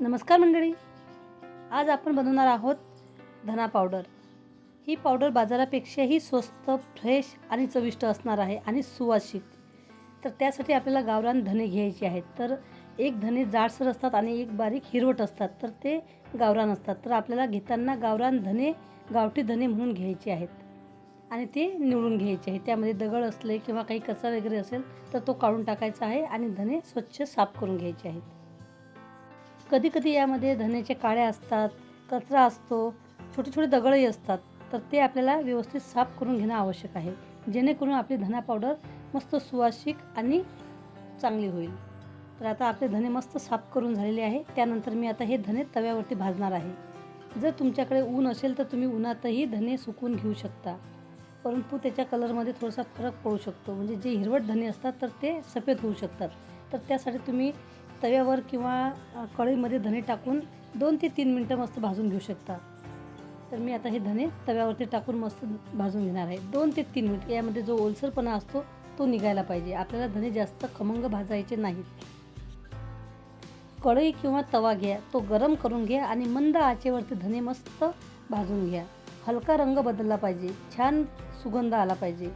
नमस्कार मंडळी, आज आपण बनवणार आहोत धना पावडर। ही पावडर बाजारापेक्षाही स्वस्त, फ्रेश आणि चविष्ट असणार आहे आणि सुवासिक। तर त्यासाठी आपल्याला गावरान धने घ्यायचे आहेत। तर एक धने जाडसर असतात आणि एक बारीक हिरवट असतात, तर ते गावरान असतात। तर आपल्याला घेताना गावरान धने, गावठी धने म्हणून घ्यायचे आहेत आणि ते निवडून घ्यायचे आहे। त्यामध्ये दगड असले किंवा काही कचरा वगैरे असेल तर तो काढून टाकायचा आहे आणि धने स्वच्छ साफ करून घ्यायचे आहेत। कधी कधी यामध्ये धन्याचे काळे असतात, कचरा असतो, छोटे छोटे दगडही असतात, तर ते आपल्याला व्यवस्थित साफ करून घेणं आवश्यक आहे, जेणेकरून आपली धना पावडर मस्त सुवासिक आणि चांगली होईल। तर आता आपले धने मस्त साफ करून झालेले आहे। त्यानंतर मी आता हे धने तव्यावरती भाजणार आहे। जर तुमच्याकडे ऊन असेल तर तुम्ही उन्हातही धने सुकवून घेऊ शकता, परंतु त्याच्या कलरमध्ये थोडासा फरक पडू शकतो। म्हणजे जे हिरवट धने असतात तर ते सफेद होऊ शकतात। तर त्यासाठी तुम्ही तव्यावर किंवा कढईमध्ये धने टाकून 2 ते 3 मिनिटं मस्त भाजून घेऊ शकता। तर मी आता हे धने तव्यावरती टाकून मस्त भाजून घेणार आहे 2 ते 3 मिनिट। यामध्ये जो ओलसरपणा असतो तो निघायला पाहिजे। आपल्याला धने जास्त खमंग भाजायचे नाहीत। कढई किंवा तवा घ्या, तो गरम करून घ्या आणि मंद आचेवरती धने मस्त भाजून घ्या। हलका रंग बदलला पाहिजे, छान सुगंध आला पाहिजे,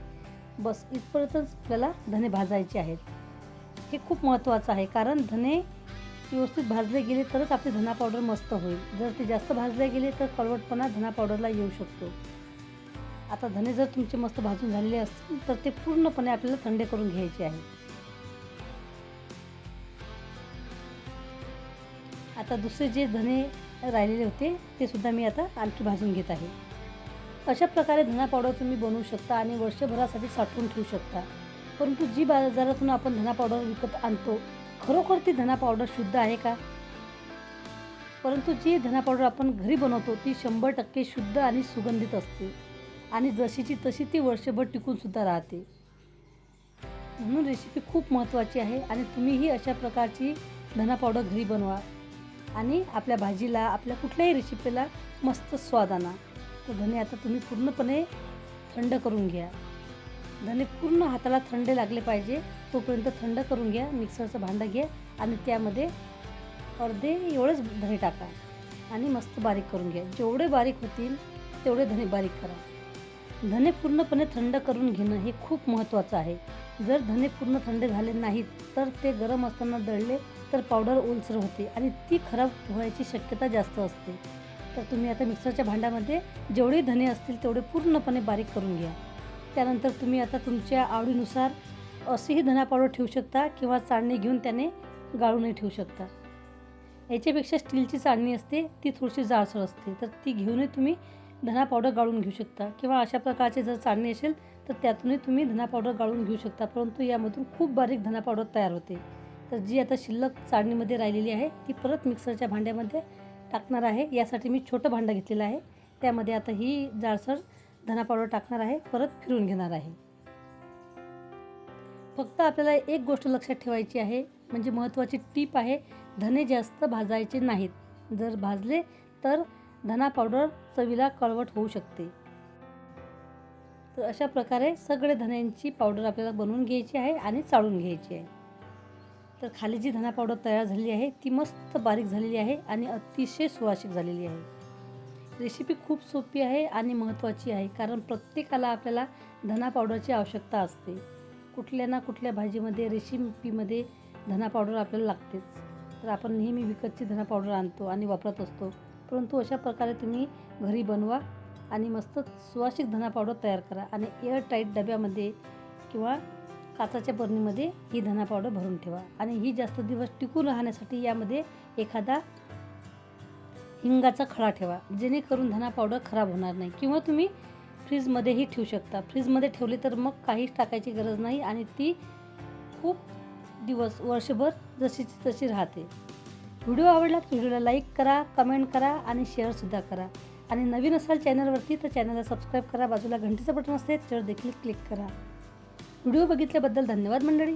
बस इथपर्यंतच आपल्याला धने भाजायचे आहेत। हे खूप महत्त्वाचं आहे, कारण धने व्यवस्थित भाजले गेले तरच आपली धना पावडर मस्त होईल। जर ते जास्त भाजले गेले तर कडवटपणा धना पावडरला येऊ शकतो। आता धने जर तुमचे मस्त भाजून झालेले असतील तर ते पूर्णपणे आपल्याला थंड करून घ्यायचे आहे। आता दुसरे जे धने राहिलेले होते ते सुद्धा मी आता आणखी भाजून घेत आहे। अशा प्रकारे धना पावडर तुम्ही बनवू शकता आणि वर्षभरासाठी साठवून ठेवू शकता। परंतु जी बाजारातून आपण धना पावडर विकत आणतो, खरोखर ती धना पावडर शुद्ध आहे का? परंतु जी धना पावडर आपण घरी बनवतो ती 100% शुद्ध आणि सुगंधित असते आणि जशीची तशी ती वर्षभर टिकून सुद्धा राहते। म्हणून रेसिपी खूप महत्त्वाची आहे आणि तुम्हीही अशा प्रकारची धना पावडर घरी बनवा आणि आपल्या भाजीला, आपल्या कुठल्याही रेसिपीला मस्त स्वाद आणा। तर धने आता तुम्ही पूर्णपणे थंड करून घ्या। धने पूर्ण हाताला थंड लागले पाहिजे तोपर्यंत थंड करून घ्या। मिक्सरचं भांडं घ्या आणि त्यामध्ये अर्धे एवढेच धने टाका आणि मस्त बारीक करून घ्या। जेवढे बारीक होतील तेवढे धने बारीक करा। धने पूर्णपणे थंड करून घेणं हे खूप महत्त्वाचं आहे। जर धने पूर्ण थंड झाले नाहीत तर ते गरम असताना दळले तर पावडर ओलसर होते आणि ती खराब व्हायची शक्यता जास्त असते। तर तुम्ही आता मिक्सरच्या भांड्यामध्ये जेवढे धने असतील तेवढे पूर्णपणे बारीक करून घ्या। त्यानंतर तुम्ही आता तुमच्या आवडीनुसार अशीही धना पावडर ठेवू शकता किंवा चाळणी घेऊन त्याने गाळूनही ठेवू शकता। याच्यापेक्षा स्टीलची चाळणी असते ती थोडीशी जाडसर असते, तर ती घेऊनही तुम्ही धना पावडर गाळून घेऊ शकता किंवा अशा प्रकारची जर चाळणी असेल तर त्यातूनही तुम्ही धना पावडर गाळून घेऊ शकता। परंतु यामधून खूप बारीक धना पावडर तयार होते। तर जी आता शिल्लक चाळणीमध्ये राहिलेली आहे ती परत मिक्सरच्या भांड्यामध्ये टाकणार आहे। यासाठी मी छोटं भांडं घेतलेलं आहे, त्यामध्ये आता ही जाडसर धना पावडर टाकणार आहे, परत फिरवून घेणार आहे। फक्त आपल्याला एक गोष्ट लक्षात ठेवायची आहे, म्हणजे महत्त्वाची टीप आहे, धने जास्त भाजायचे नाहीत। जर भाजले तर धना पावडर चवीला कळवट होऊ शकते। तर अशा प्रकारे सगळे धन्यांची पावडर आपल्याला बनवून घ्यायची आहे आणि चाळून घ्यायची आहे। तर खाली जी धना पावडर तयार झालेली आहे ती मस्त बारीक झालेली आहे आणि अतिशय सुवासिक झालेली आहे। रेसिपी खूप सोपी आहे आणि महत्त्वाची आहे, कारण प्रत्येकाला आपल्याला धना पावडरची आवश्यकता असते। कुठल्या ना कुठल्या भाजीमध्ये, रेसिपीमध्ये धना पावडर आपल्याला लागतेच। तर आपण नेहमी विकतची धना पावडर आणतो आणि वापरत असतो, परंतु अशा प्रकारे तुम्ही घरी बनवा आणि मस्त सुवासिक धना पावडर तयार करा आणि एअर टाईट डब्यामध्ये किंवा काचेच्या बरणीमध्ये ही धना पावडर भरून ठेवा आणि ही जास्त दिवस टिकून राहण्यासाठी यामध्ये एखादा हिंगाचा खडा ठेवा, जेणेकरून धना पावडर खराब होणार नाही। किंवा तुम्ही फ्रीजमध्येही ठेवू शकता। फ्रीजमध्ये ठेवली तर मग काहीच टाकायची गरज नाही आणि ती खूप दिवस, वर्षभर जशीची तशी राहते। व्हिडिओ आवडला तर व्हिडिओला लाईक करा, कमेंट करा आणि शेअरसुद्धा करा आणि नवीन असाल चॅनलवरती तर चॅनलला सबस्क्राईब करा। बाजूला घंटीचं बटन असते त्याच्यावर देखील क्लिक करा। व्हिडिओ बघितल्याबद्दल धन्यवाद मंडळी।